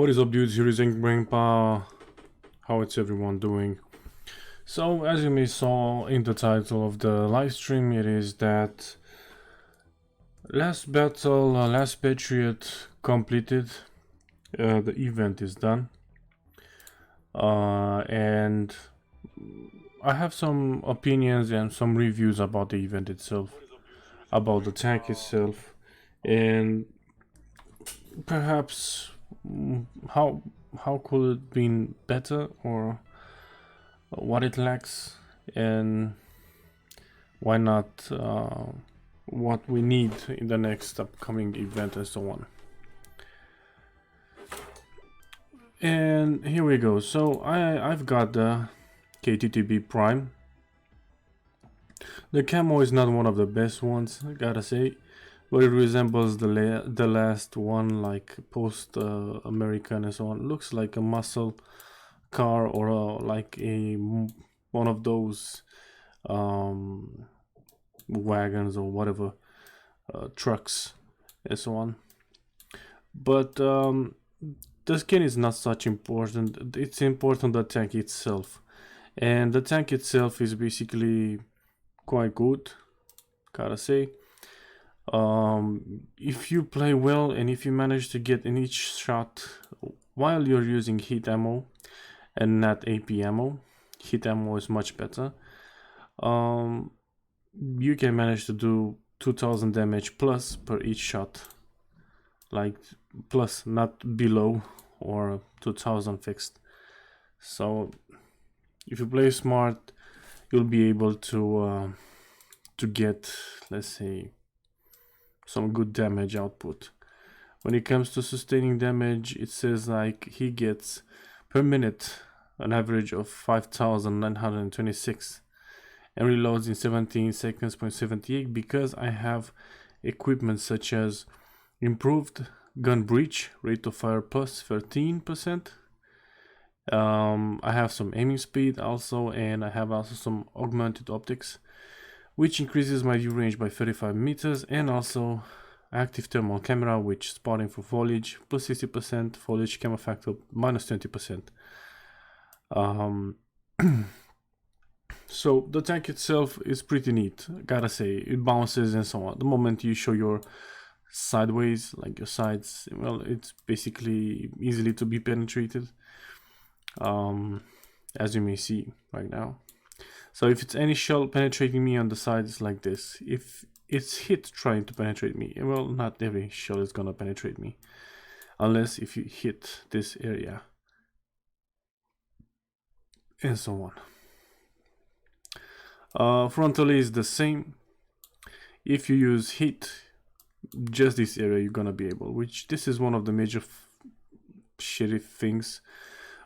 What is up, dudes? Here is Grandpa. How is everyone doing? So, as you may saw in the title of the live stream, it is that last battle, last Patriot completed. The event is done, and I have some opinions and some reviews about the event itself, about the tank itself, and perhaps how could it been better, or what it lacks, and why not what we need in the next upcoming event and so on. And here we go. So I've got the KTTB Prime. The camo is not one of the best ones, I gotta say, but it resembles the last one, like post American and so on. It looks like a muscle car, or like one of those wagons or whatever, trucks and so on. But the skin is not such important. It's important the tank itself, and the tank itself is basically quite good, gotta say. If you play well and if you manage to get in each shot while you're using hit ammo and not AP ammo, hit ammo is much better. You can manage to do 2000 damage plus per each shot, like plus, not below, or 2000 fixed. So if you play smart, you'll be able to get, let's say, some good damage output. When it comes to sustaining damage, it says like he gets per minute an average of 5926 and reloads in 17 seconds, 0.78, because I have equipment such as improved gun breach, rate of fire plus 13%. I have some aiming speed also, and I have also some augmented optics, which increases my view range by 35 meters, and also active thermal camera, which spotting for foliage plus 60%, foliage camera factor minus 20%. So the tank itself is pretty neat, gotta say. It bounces and so on. The moment you show your sideways, like your sides, well, it's basically easily to be penetrated, as you may see right now. So if it's any shell penetrating me on the side, it's like this. If it's hit trying to penetrate me, well, not every shell is gonna penetrate me, unless if you hit this area and so on. Frontally is the same. If you use hit, just this area you're gonna be able, which this is one of the major shitty things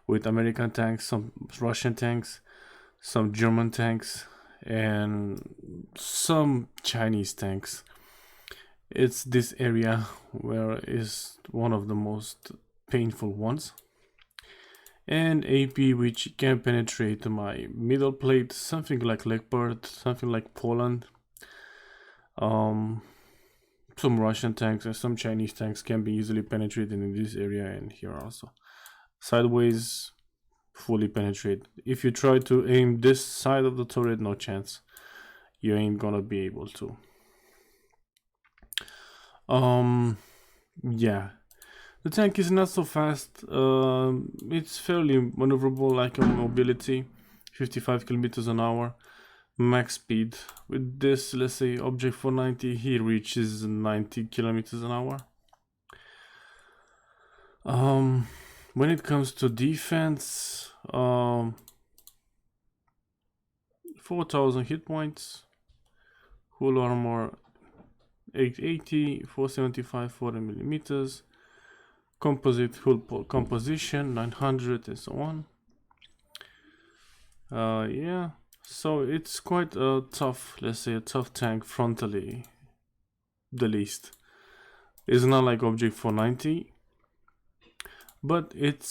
with American tanks, some Russian tanks, some German tanks, and some Chinese tanks. It's this area where is one of the most painful ones. And AP, which can penetrate my middle plate, something like Leopard, something like Poland. Some Russian tanks and some Chinese tanks can be easily penetrated in this area, and here also. Sideways, fully penetrate. If you try to aim this side of the turret, no chance. You ain't gonna be able to. Yeah. The tank is not so fast. It's fairly maneuverable, like a mobility, 55 kilometers an hour, max speed. With this, let's say object 490, he reaches 90 kilometers an hour. When it comes to defense, 4000 hit points, full armor 880, 475, 40 millimeters. Composite hull composition 900 and so on. Yeah, so it's quite a tough, let's say a tough tank frontally, the least. It's not like object 490, but it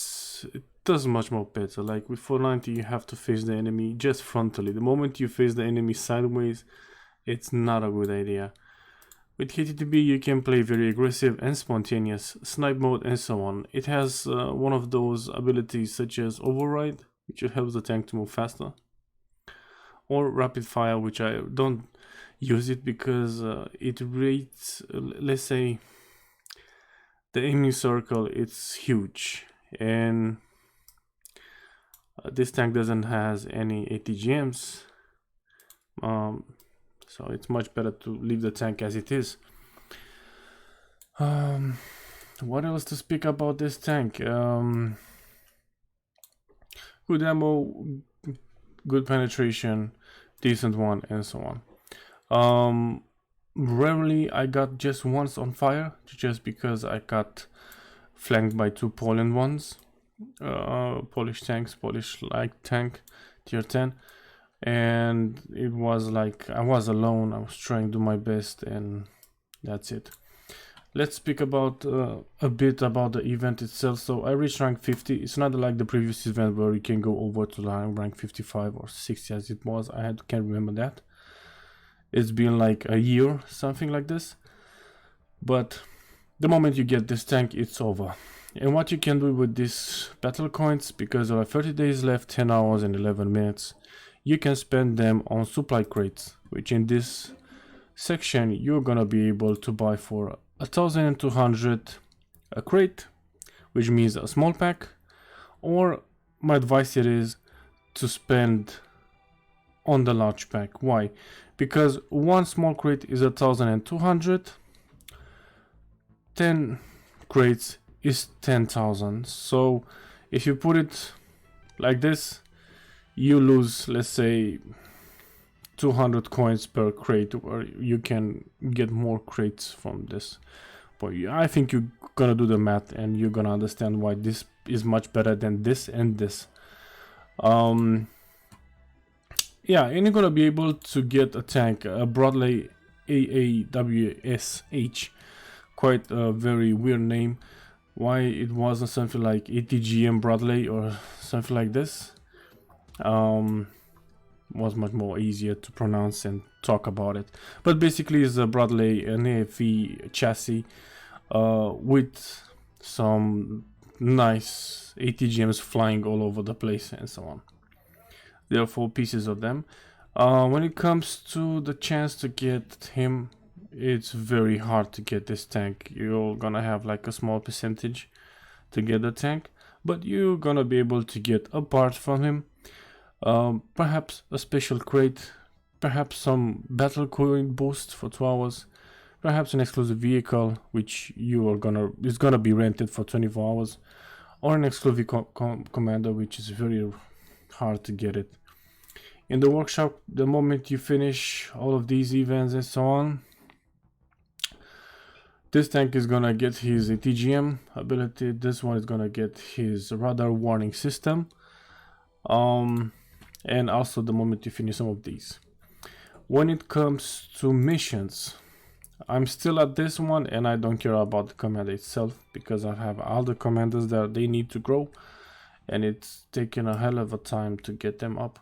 does much more better. Like with 490 you have to face the enemy just frontally. The moment you face the enemy sideways, it's not a good idea. With KTTB you can play very aggressive and spontaneous, snipe mode and so on. It has one of those abilities such as override, which helps the tank to move faster, or rapid fire, which I don't use it because it rates, let's say, the aiming circle, it's huge, and this tank doesn't has any ATGMs, so it's much better to leave the tank as it is. What else to speak about this tank? Good ammo, good penetration, decent one, and so on. Rarely I got just once on fire, just because I got flanked by two Poland ones, Polish tanks, Polish light tank, tier 10, and it was like I was alone. I was trying to do my best, and that's it. Let's speak about a bit about the event itself. So I reached rank 50. It's not like the previous event where you can go over to rank 55 or 60 as it was. Can't remember that. It's been like a year, something like this. But the moment you get this tank, it's over. And what you can do with these battle coins, because there are 30 days left, 10 hours and 11 minutes, you can spend them on supply crates, which in this section you're gonna be able to buy for 1,200 a crate, which means a small pack. Or my advice here is to spend on the large pack. Why? Because one small crate is 1,200, 10 crates is 10,000. So if you put it like this, you lose, let's say, 200 coins per crate, or you can get more crates from this. But I think you're gonna do the math and you're gonna understand why this is much better than this and this. Yeah, and you're gonna be able to get a tank, a Bradley AAWSH, quite a very weird name. Why it wasn't something like ATGM Bradley or something like this? Was much more easier to pronounce and talk about it. But basically it's a Bradley, an AFE chassis with some nice ATGMs flying all over the place and so on. There are 4 pieces of them. When it comes to the chance to get him, it's very hard to get this tank. You're gonna have like a small percentage to get the tank, but you're gonna be able to get a part from him, perhaps a special crate, perhaps some battle coin boost for 2 hours, perhaps an exclusive vehicle which is gonna be rented for 24 hours, or an exclusive commander, which is very hard to get it. In the workshop, the moment you finish all of these events and so on, this tank is gonna get his ATGM ability, this one is gonna get his radar warning system, and also the moment you finish some of these. When it comes to missions, I'm still at this one and I don't care about the commander itself, because I have all the commanders that they need to grow, and it's taken a hell of a time to get them up.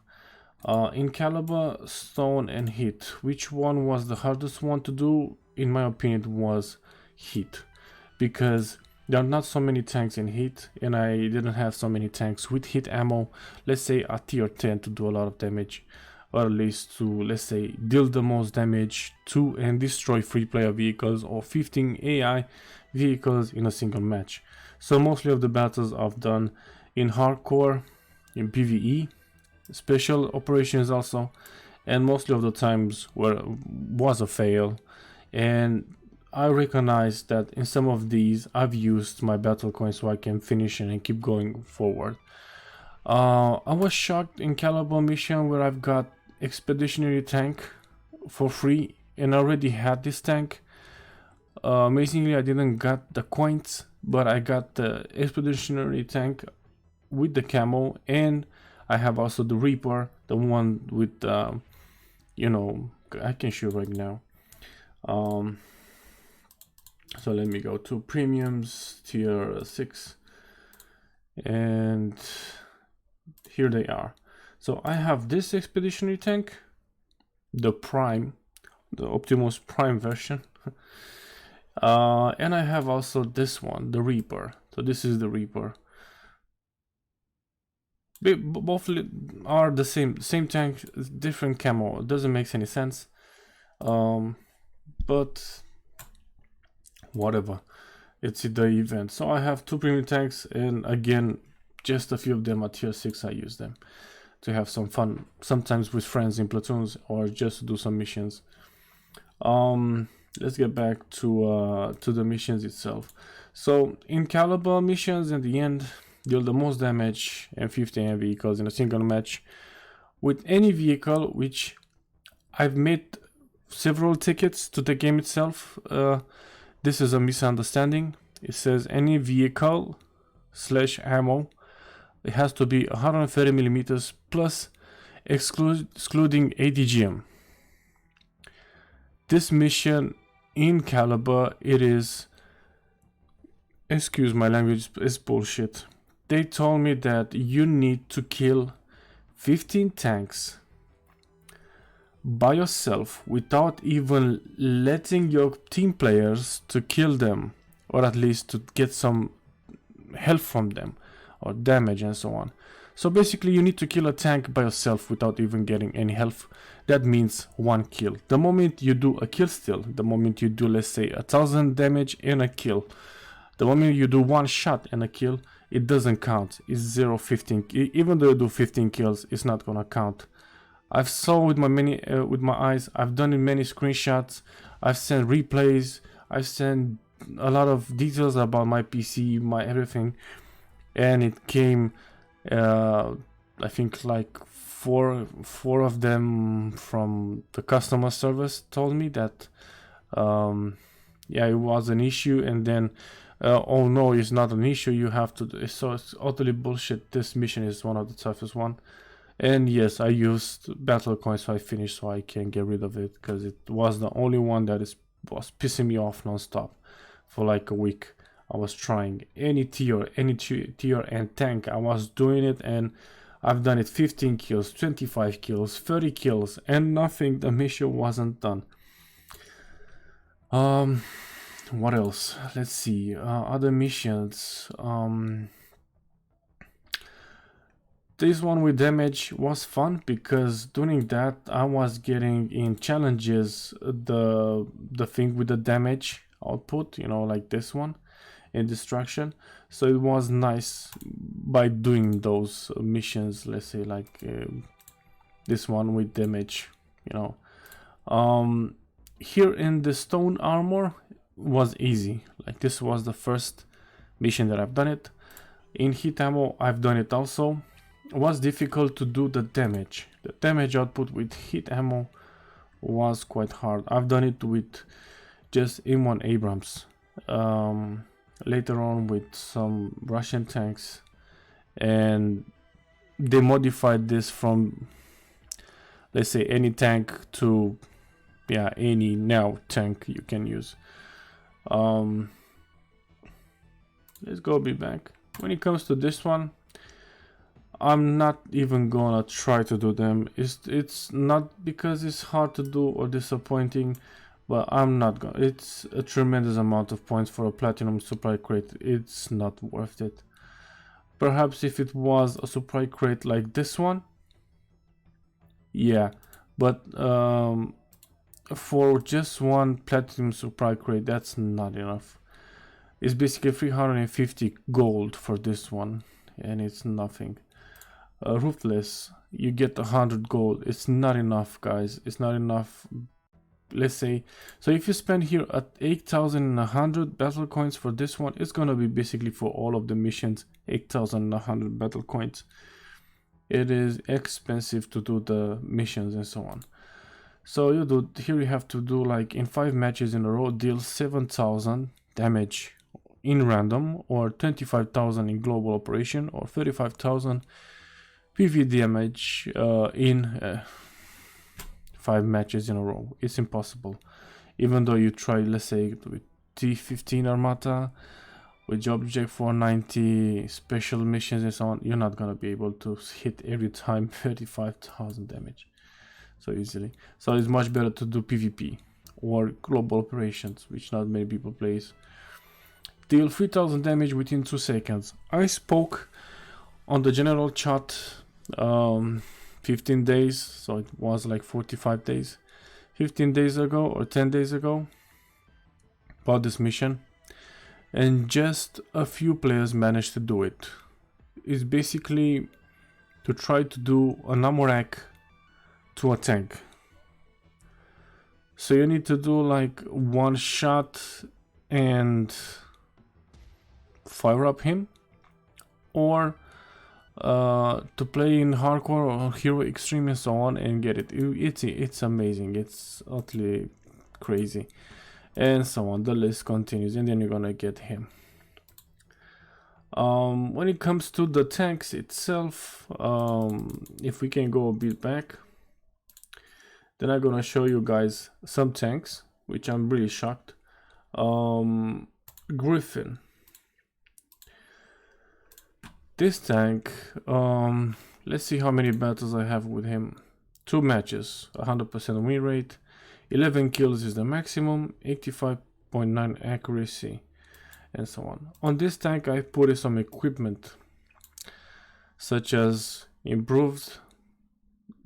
In caliber, stone and heat, which one was the hardest one to do? In my opinion, it was heat, because there are not so many tanks in heat, and I didn't have so many tanks with heat ammo, let's say at tier 10, to do a lot of damage, or at least to, let's say, deal the most damage to and destroy free player vehicles or 15 AI vehicles in a single match. So mostly of the battles I've done in hardcore, in PvE, special operations also, and mostly of the times where was a fail. And I recognize that in some of these I've used my battle coins so I can finish and keep going forward. I was shocked in Caliber mission where I've got expeditionary tank for free, and I already had this tank. Amazingly, I didn't got the coins, but I got the expeditionary tank with the camo, and I have also the Reaper, the one with you know, I can show right now. So let me go to premiums, tier 6, and here they are. So I have this expeditionary tank, the Prime, the Optimus Prime version, And I have also this one, the Reaper. So this is the Reaper. Both are the same tank, different camo. It doesn't make any sense. But whatever. It's the event. So I have 2 premium tanks, and again, just a few of them are tier 6. I use them to have some fun, sometimes with friends in platoons or just to do some missions. Let's get back to the missions itself. So in caliber missions, in the end, deal the most damage and 50 vehicles in a single match with any vehicle, which I've made several tickets to the game itself. This is a misunderstanding. It says any vehicle / ammo. It has to be 130 millimeters plus, excluding ADGM. This mission in caliber, it is, excuse my language, is bullshit. They told me that you need to kill 15 tanks by yourself without even letting your team players to kill them, or at least to get some help from them or damage and so on. So basically you need to kill a tank by yourself without even getting any help. That means 1 kill. The moment you do a kill steal, the moment you do, let's say, 1000 damage and a kill, the moment you do 1 shot and a kill, it doesn't count. It's 0, 15. Even though you do 15 kills, it's not gonna count. I've saw with my eyes. I've done in many screenshots. I've sent replays. I've sent a lot of details about my PC, my everything, and it came. I think like four of them from the customer service told me that yeah, it was an issue, and then oh no, it's not an issue, you have to. So it's utterly bullshit. This mission is one of the toughest one. And yes, I used battle coins, so I finished, so I can get rid of it, because it was the only one that was pissing me off non-stop for like a week. I was trying any tier and tank. I was doing it, and I've done it 15 kills, 25 kills, 30 kills, and nothing. The mission wasn't done. What else? Let's see. Other missions. This one with damage was fun, because doing that I was getting in challenges the thing with the damage output, you know, like this one in destruction. So it was nice by doing those missions, let's say like this one with damage, you know. Here in the stone armor was easy. Like this was the first mission that I've done it. In heat ammo I've done it also. It was difficult to do the damage. The damage output with heat ammo was quite hard. I've done it with just M1 Abrams. Later on with some Russian tanks, and they modified this from, let's say, any tank to, yeah, any now tank you can use. Let's go be back. When it comes to this one, I'm not even gonna try to do them. It's not because it's hard to do or disappointing, but I'm not gonna. It's a tremendous amount of points for a platinum supply crate. It's not worth it. Perhaps if it was a supply crate like this one, yeah, but for just one platinum supply crate, that's not enough. It's basically 350 gold for this one, and it's nothing. Ruthless, you get 100 gold. It's not enough, guys. It's not enough. Let's say, so if you spend here at 8,100 battle coins for this one, it's gonna be basically for all of the missions 8,100 battle coins. It is expensive to do the missions and so on. So you do here, you have to do like in 5 matches in a row, deal 7,000 damage in random, or 25,000 in global operation, or 35,000 PV damage in 5 matches in a row. It's impossible. Even though you try, let's say, with T15 Armata, with Object 490, special missions and so on, you're not gonna be able to hit every time 35,000 damage so easily. So it's much better to do PvP or global operations, which not many people plays. Deal 3000 damage within 2 seconds. I spoke on the general chat 15 days, so it was like 45 days, 15 days ago or 10 days ago about this mission, and just a few players managed to do it. It's basically to try to do an ammo rack to a tank. So you need to do like one shot and fire up him, or to play in hardcore or hero extreme and so on and get it. It's amazing, it's utterly crazy, and so on. The list continues, and then you're gonna get him. When it comes to the tanks itself, if we can go a bit back, then I'm gonna show you guys some tanks which I'm really shocked. Griffin, this tank, let's see how many battles I have with him. 2 matches, 100% win rate, 11 kills is the maximum, 85.9 accuracy, and so on. On this tank I put some equipment such as improved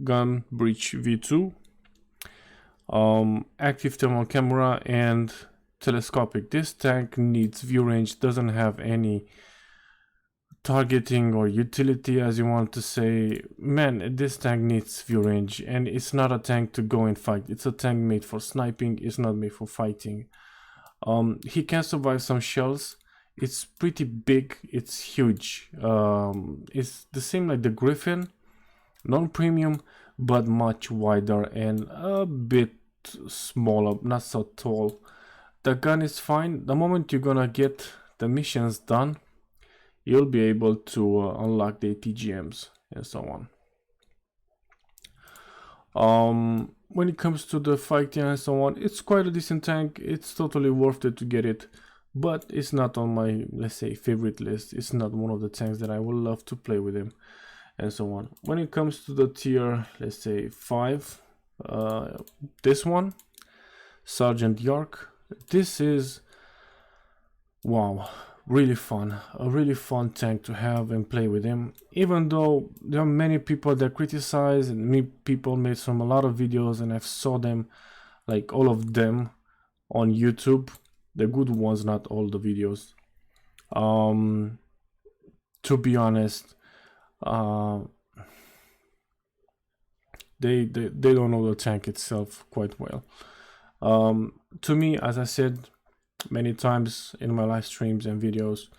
gun breach V2, active thermal camera, and telescopic. This tank needs view range, doesn't have any targeting or utility, as you want to say. Man, this tank needs view range, and it's not a tank to go and fight. It's a tank made for sniping, it's not made for fighting. He can survive some shells. It's pretty big, it's huge. It's the same like the Griffin, non-premium, but much wider and a bit smaller, not so tall. The gun is fine. The moment you're gonna get the missions done, you'll be able to unlock the ATGMs and so on. When it comes to the fighting and so on, it's quite a decent tank. It's totally worth it to get it, but it's not on my, let's say, favorite list. It's not one of the tanks that I would love to play with him and so on. When it comes to the tier, let's say 5, this one, Sergeant York, this is, wow, really fun, a really fun tank to have and play with him. Even though there are many people that criticize, and people made a lot of videos, and I've saw them, like all of them on YouTube, the good ones, not all the videos. To be honest, they don't know the tank itself quite well. To me, as I said many times in my live streams and videos,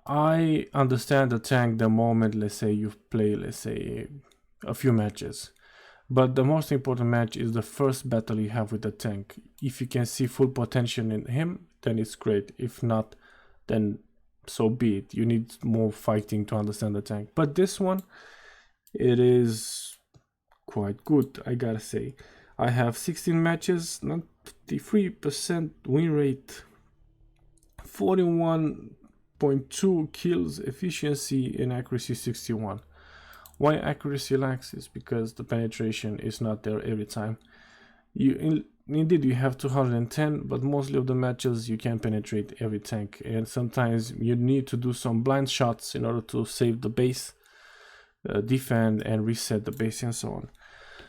I understand the tank the moment, let's say, you play, let's say, a few matches, but the most important match is the first battle you have with the tank. If you can see full potential in him, then it's great. If not, then so be it. You need more fighting to understand the tank. But this one, it is quite good, I gotta say. I have 16 matches, 93% win rate, 41.2 kills, efficiency, and accuracy 61. Why accuracy lacks is because the penetration is not there every time. Indeed you have 210, but mostly of the matches you can penetrate every tank, and sometimes you need to do some blind shots in order to save the base, defend and reset the base and so on.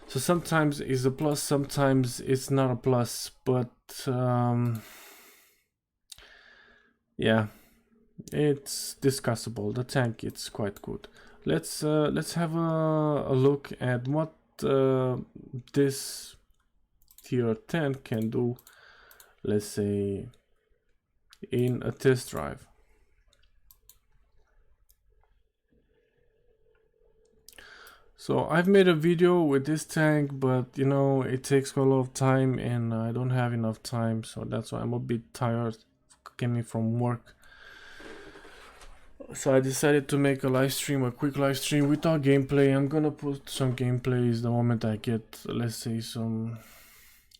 So sometimes it's a plus, sometimes it's not a plus, but yeah, it's discussable. The tank, it's quite good. Let's have a look at what this tier 10 can do, let's say, in a test drive. So I've made a video with this tank, but you know, it takes a lot of time and I don't have enough time, so that's why I'm a bit tired coming from work. So I decided to make a live stream, a quick live stream without gameplay. I'm gonna put some gameplays the moment I get, let's say, some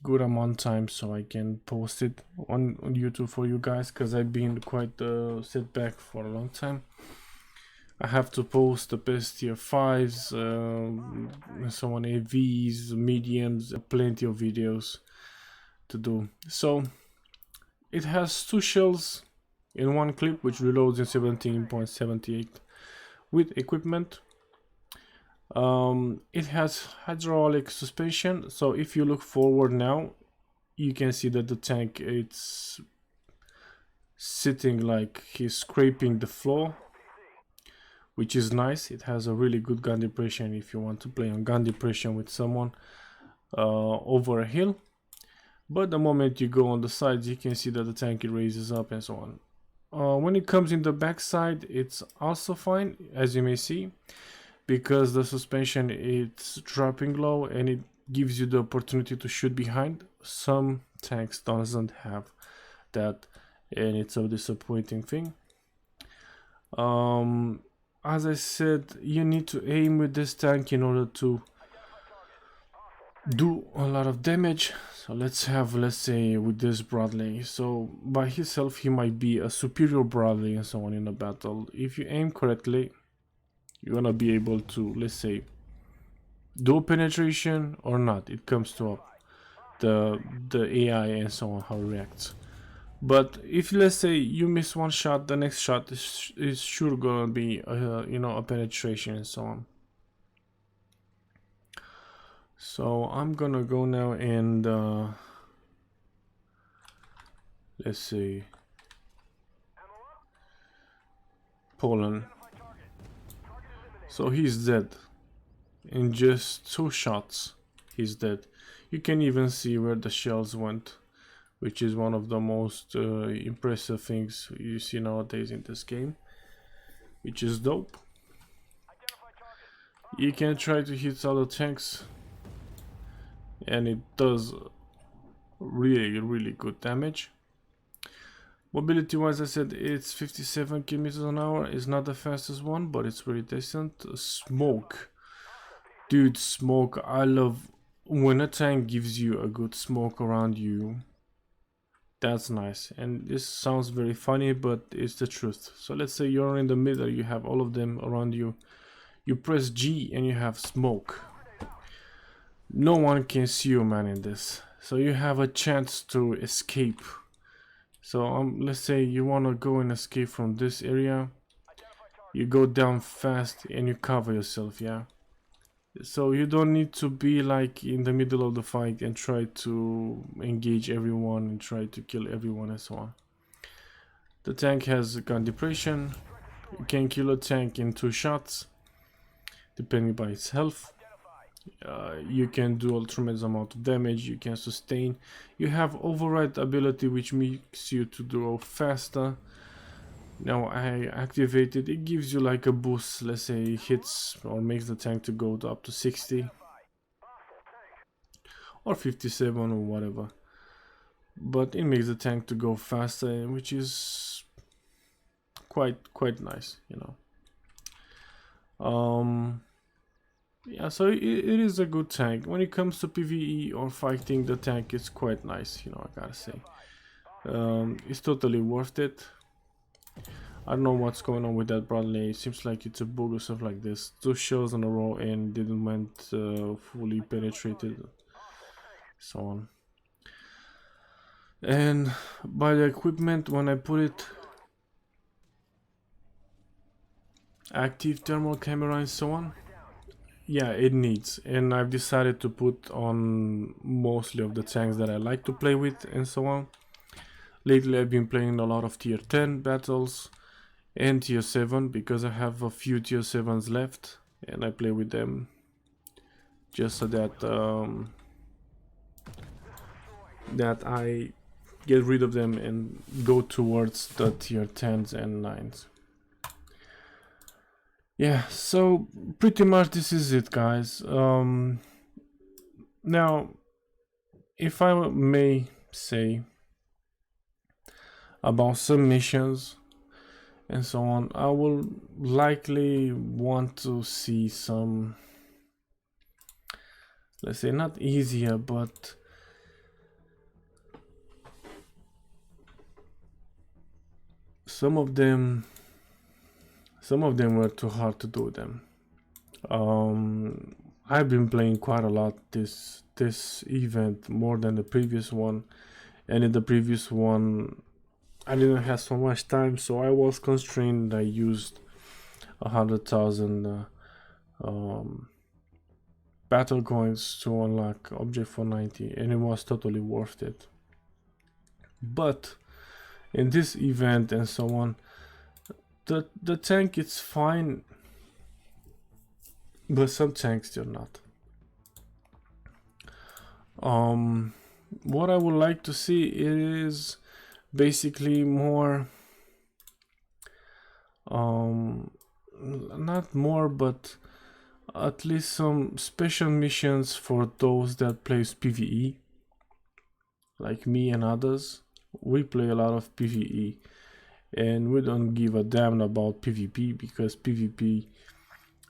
good amount of time so I can post it on YouTube for you guys, because I've been quite setback for a long time. I have to post the best tier 5s, so on, AVs, mediums, plenty of videos. to do. So it has 2 shells in one clip, which reloads in 17.78 with equipment. It has hydraulic suspension, so if you look forward now, you can see that the tank, it's sitting like he's scraping the floor, which is nice. It has a really good gun depression if you want to play on gun depression with someone over a hill. But the moment you go on the sides, you can see that the tank raises up and so on. When it comes in the backside, it's also fine, as you may see, because the suspension, it's dropping low and it gives you the opportunity to shoot behind. Some tanks doesn't have that, and it's a disappointing thing. As I said, you need to aim with this tank in order to do a lot of damage. So let's say with this Bradley, so by himself he might be a superior Bradley and so on in a battle. If you aim correctly, you're gonna be able to, let's say, do penetration or not. It comes to the AI and so on, how it reacts. But if, let's say, you miss one shot, the next shot is sure gonna be you know, a penetration and so on. So I'm gonna go now and let's see, Poland. So he's dead in just 2 shots. He's dead. You can even see where the shells went, which is one of the most impressive things you see nowadays in this game, which is dope. You can try to hit other tanks, and it does really good damage. Mobility wise, I said it's 57 kilometers an hour. It's not the fastest one, but it's really decent. Smoke, dude, smoke. I love when a tank gives you a good smoke around you. That's nice, and this sounds very funny, but it's the truth. So let's say you're in the middle, you have all of them around you. You press G and you have smoke. No one can see you, man, in this. So you have a chance to escape. So let's say you want to go and escape from this area. You go down fast and you cover yourself, yeah. So you don't need to be like in the middle of the fight and try to engage everyone and try to kill everyone and so on. The tank has gun depression. You can kill a tank in 2 shots, depending by its health. You can do a tremendous amount of damage. You can sustain. You have override ability, which makes you to do faster. Now I activated. It gives you like a boost. Let's say it hits or makes the tank to go up to 60 or 57 or whatever. But it makes the tank to go faster, which is quite nice, you know. Yeah, so it is a good tank. When it comes to PvE or fighting, the tank is quite nice, you know, I gotta say. It's totally worth it. I don't know what's going on with that Bradley. It seems like it's a bug or stuff like this. 2 shells in a row and didn't went fully penetrated, so on. And by the equipment, when I put it active thermal camera and so on, yeah, it needs, and I've decided to put on mostly of the tanks that I like to play with and so on. Lately I've been playing a lot of tier 10 battles and tier 7 because I have a few tier 7s left and I play with them just so that that I get rid of them and go towards the tier 10s and 9s. Yeah, so pretty much this is it, guys. Now, if I may say about some missions and so on, I will likely want to see some, let's say, not easier, but some of them were too hard to do them. I've been playing quite a lot this event, more than the previous one, and in the previous one I didn't have so much time, so I was constrained. I used 100,000 battle coins to unlock object 490, and it was totally worth it. But in this event and so on, the tank is fine, but some tanks still not. What I would like to see is basically more, not more, but at least some special missions for those that plays PvE, like me and others. We play a lot of PvE, and we don't give a damn about PvP, because PvP,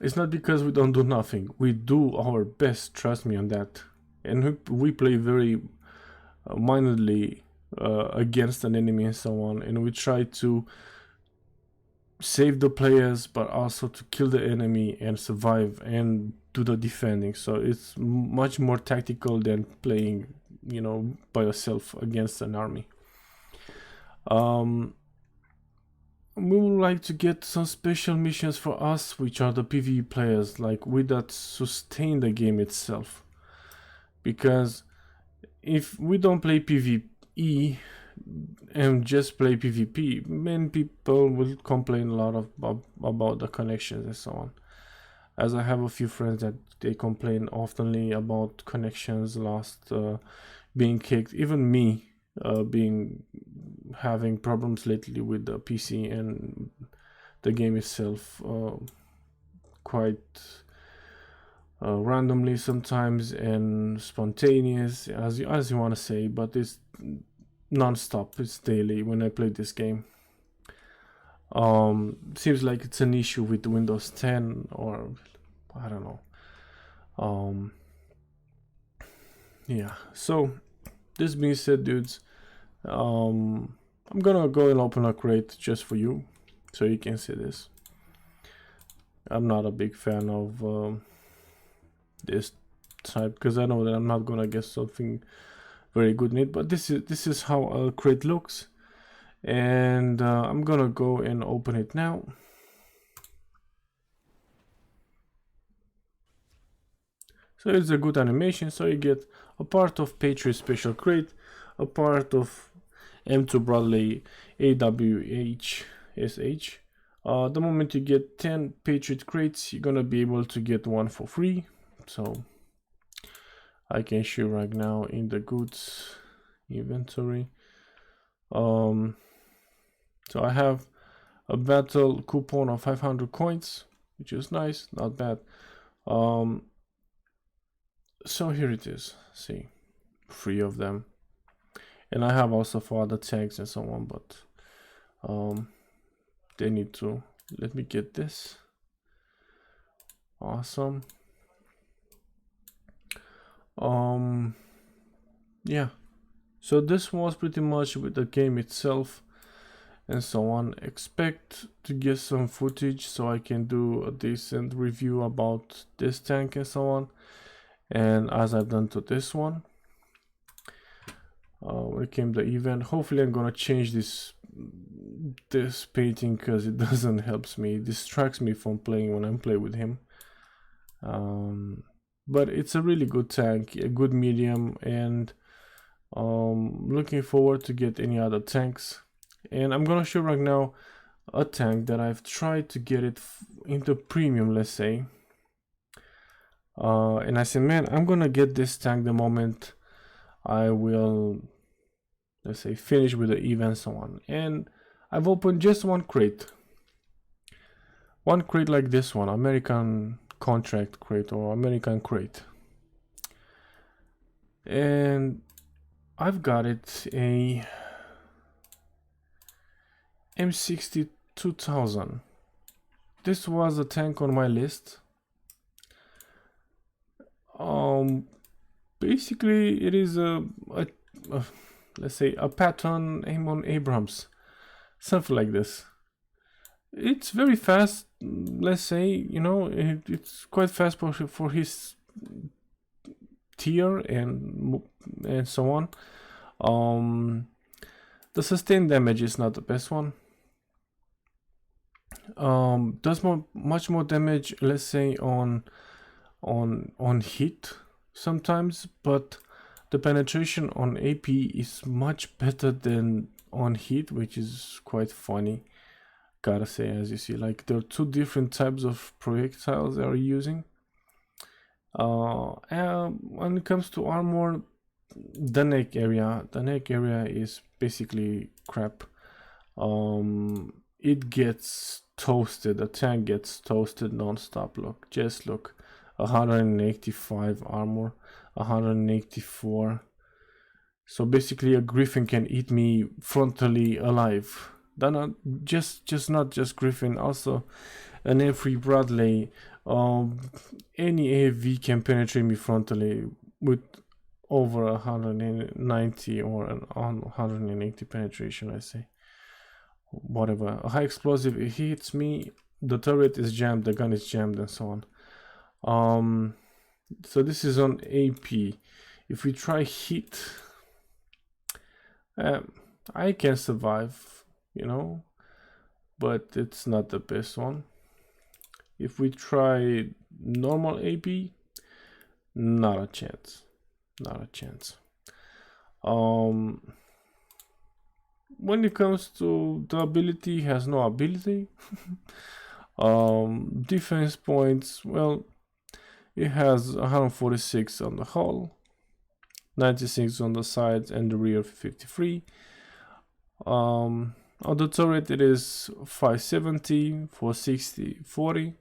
it's not because we don't do nothing. We do our best, trust me on that. And we play very mindedly against an enemy and so on, and we try to save the players, but also to kill the enemy and survive and do the defending. So it's much more tactical than playing, you know, by yourself against an army. We would like to get some special missions for us, which are the PvE players, like with that sustain the game itself. Because if we don't play PvE and just play PvP, many people will complain a lot about the connections and so on. As I have a few friends that they complain oftenly about connections lost, being kicked. Even me, having problems lately with the PC and the game itself, quite randomly sometimes and spontaneous, as you want to say, but it's non-stop. It's daily when I play this game. Seems like it's an issue with Windows 10, or I don't know. Yeah, so this being said, dudes, I'm gonna go and open a crate just for you so you can see this. I'm not a big fan of this type, because I know that I'm not gonna get something very good in it, but this is how a crate looks, and I'm gonna go and open it now. So it's a good animation. So you get a part of Patriot special crate, a part of M2 Bradley AWHSH. The moment you get 10 Patriot crates, you're gonna be able to get one for free. So I can show right now in the goods inventory. So I have a battle coupon of 500 coins, which is nice, not bad. So here it is, see, 3 of them, and I have also for other tags and so on, but they need to let me get this. Awesome. Yeah, so this was pretty much with the game itself and so on. Expect to get some footage so I can do a decent review about this tank and so on, and as I've done to this one. When it came the event, hopefully I'm gonna change this painting, because it doesn't help me, it distracts me from playing when I'm playing with him. But it's a really good tank, a good medium, and looking forward to get any other tanks. And I'm gonna show right now a tank that I've tried to get it into premium, let's say. And I said, man, I'm gonna get this tank the moment I will, let's say, finish with the event and so on. And I've opened just one crate like this one, American contract crate or American crate, and I've got it a M60-2000. This was a tank on my list. Basically it is a let's say a Patton Amon Abrams, something like this. It's very fast, let's say, you know, it's quite fast for his tier and so on. The sustained damage is not the best one. Does much more damage, let's say on hit sometimes, but the penetration on AP is much better than on hit, which is quite funny, gotta say. As you see, like, there are two different types of projectiles they are using. And when it comes to armor, the neck area is basically crap. It gets toasted. The tank gets toasted non-stop. Look, just look, 185 armor, 184. So basically a Griffin can eat me frontally alive. Then not just Griffin, also an Every Bradley. Any AV can penetrate me frontally with over 190 or 180 penetration, I say. Whatever. A high explosive, it hits me, the turret is jammed, the gun is jammed, and so on. So this is on AP. If we try hit, I can survive, you know, but it's not the best one. If we try normal AP, not a chance. When it comes to the ability, he has no ability. Defense points, well, it has 146 on the hull, 96 on the sides, and the rear 53. On the turret it is 570, 460, 40.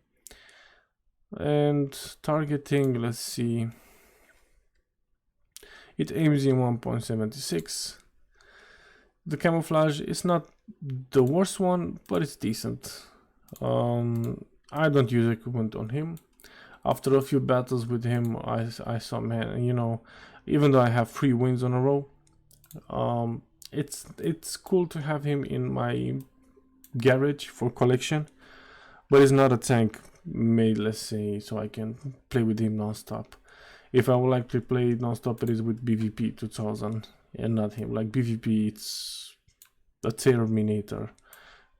And targeting, let's see, it aims in 1.76. The camouflage is not the worst one, but it's decent. I don't use equipment on him. After a few battles with him, I saw, man, you know, even though I have 3 wins on a row, it's cool to have him in my garage for collection, but it's not a tank made, let's say, so I can play with him non-stop. If I would like to play non-stop, it is with BVP 2000 and not him. Like BVP, it's a Terminator,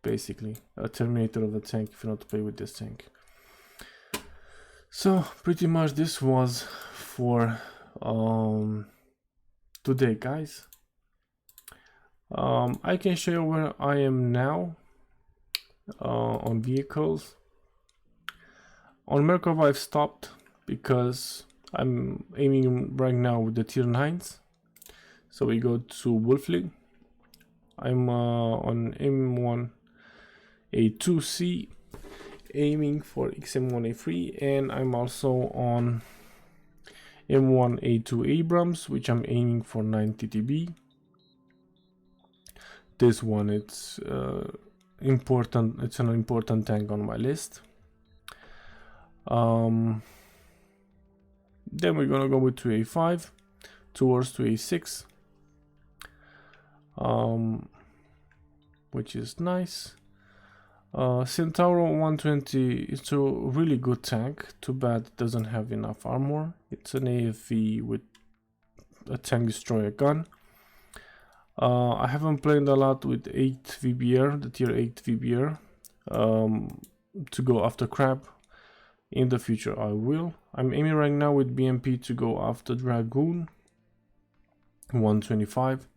basically a Terminator of a tank if you want to play with this tank. So pretty much this was for today, guys. I can show you where I am now on vehicles. On Merkava I've stopped because I'm aiming right now with the tier 9s. So we go to Wolfling. I'm on M1A2C, aiming for XM1A3, and I'm also on M1A2 Abrams, which I'm aiming for 90 TB. This one, it's important. It's an important tank on my list. Then we're gonna go with 2A5 towards 2A6, which is nice. Centauro 120 is a really good tank. Too bad it doesn't have enough armor. It's an AFV with a tank destroyer gun. I haven't played a lot with 8 VBR, the tier 8 VBR, to go after crab. In the future I will. I'm aiming right now with BMP to go after Dragoon 125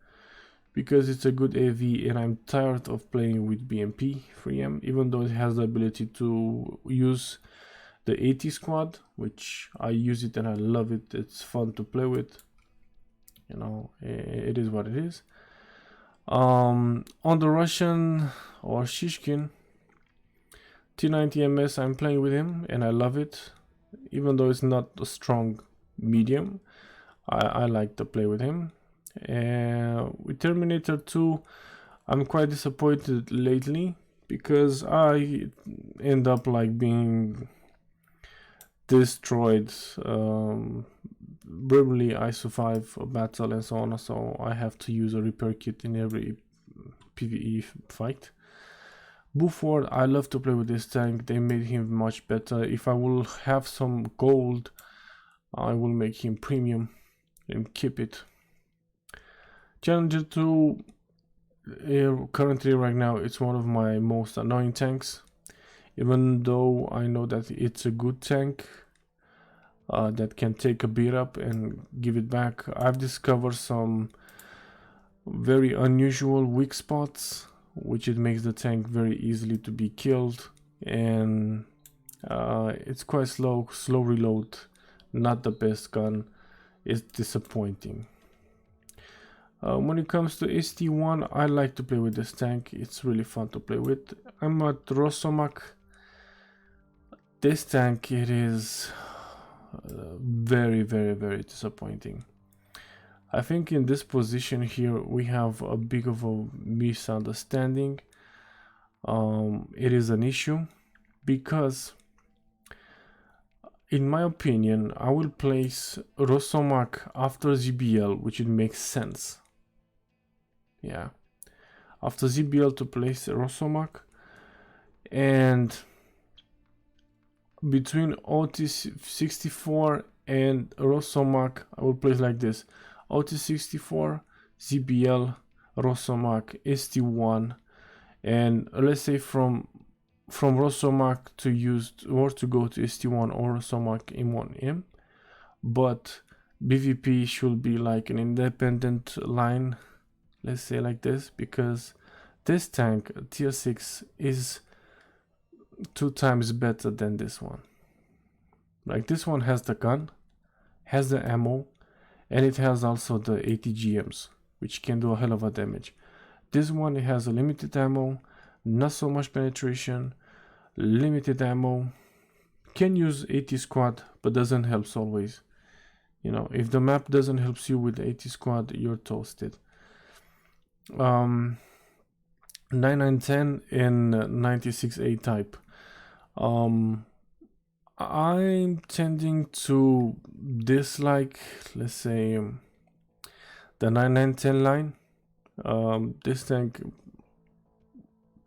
because it's a good AV, and I'm tired of playing with BMP 3M, even though it has the ability to use the 80 squad, which I use it and I love it. It's fun to play with, you know, it is what it is. On the Russian or Shishkin T90 MS, I'm playing with him and I love it, even though it's not a strong medium. I like to play with him. With Terminator 2, I'm quite disappointed lately because I end up like being destroyed, verbally ISO 5 battle and so on, so I have to use a repair kit in every PvE fight. Buford, I love to play with this tank. They made him much better. If I will have some gold I will make him premium and keep it. Challenger 2, currently right now, it's one of my most annoying tanks. Even though I know that it's a good tank that can take a beat up and give it back, I've discovered some very unusual weak spots, which it makes the tank very easily to be killed, and it's quite slow reload, not the best gun. It's disappointing. When it comes to ST1, I like to play with this tank. It's really fun to play with. I'm at Rosomak. This tank, it is very disappointing. I think in this position here we have a big of a misunderstanding. It is an issue because, in my opinion, I will place Rosomak after ZBL, which it makes sense. Yeah, after ZBL to place Rosomak, and between OT64 and Rosomak, I will place like this: OT64, ZBL, Rosomak, ST1, and let's say from Rosomak to use or to go to ST1 or Rosomak M1M, but BVP should be like an independent line, let's say like this, because this tank tier 6 is 2 times better than this one. Like, this one has the gun, has the ammo, and it has also the ATGMs, which can do a hell of a damage. This one, it has a limited ammo, not so much penetration, limited ammo, can use AT squad, but doesn't help always. You know, if the map doesn't help you with the AT squad, you're toasted. 9910 in 96A type. I'm tending to dislike, let's say, the 9910 line. This tank,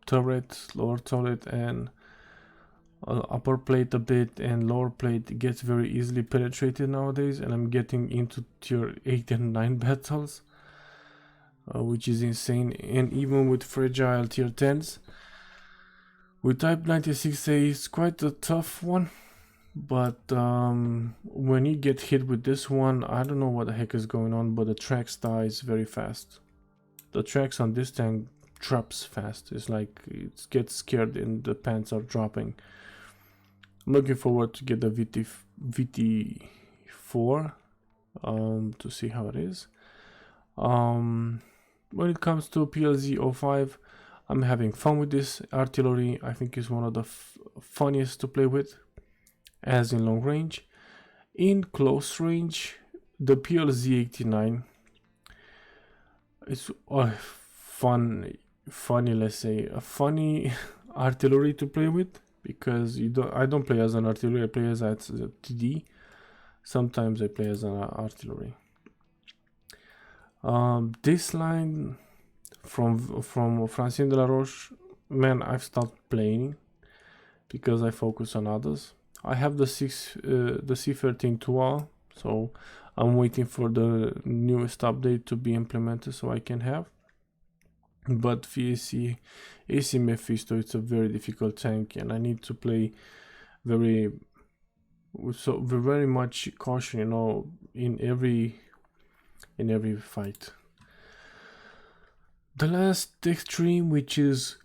turret, lower turret, and upper plate a bit, and lower plate gets very easily penetrated nowadays, and I'm getting into tier 8 and 9 battles, which is insane. And even with fragile tier 10s, with type 96A, it's quite a tough one. But when you get hit with this one, I don't know what the heck is going on, but the tracks dies very fast. The tracks on this tank drops fast. It's like it gets scared and the pants are dropping. I'm looking forward to get the VT4 to see how it is. When it comes to PLZ 05, I'm having fun with this artillery. I think it's one of the funniest to play with, as in long range. In close range, the PLZ 89 is funny, let's say, a funny artillery to play with, because I don't play as an artillery, I play as a TD. Sometimes I play as an artillery. This line from FRANCINE de LAROCHE, man, I've stopped playing because I focus on others. I have the C13 Tua, so I'm waiting for the newest update to be implemented so I can have. But AC Mephisto, it's a very difficult tank, and I need to play very much caution, you know, in every fight. The last extreme, which is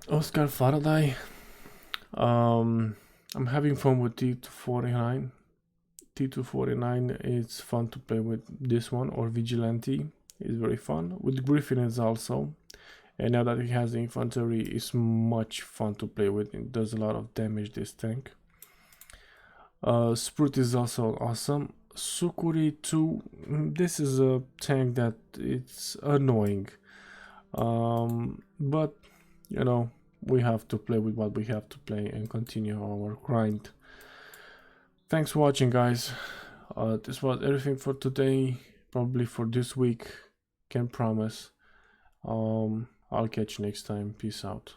Oscar Faraday. I'm having fun with T249. T249, it's fun to play with this one, or Vigilante is very fun. With Griffin is also, and now that he has the infantry, it's much fun to play with. It does a lot of damage, this tank. Sprut is also awesome. Sukuri 2, this is a tank that it's annoying, but you know, we have to play with what we have to play and continue our grind. Thanks for watching, guys. This was everything for today, probably for this week, can't promise. I'll catch you next time. Peace out.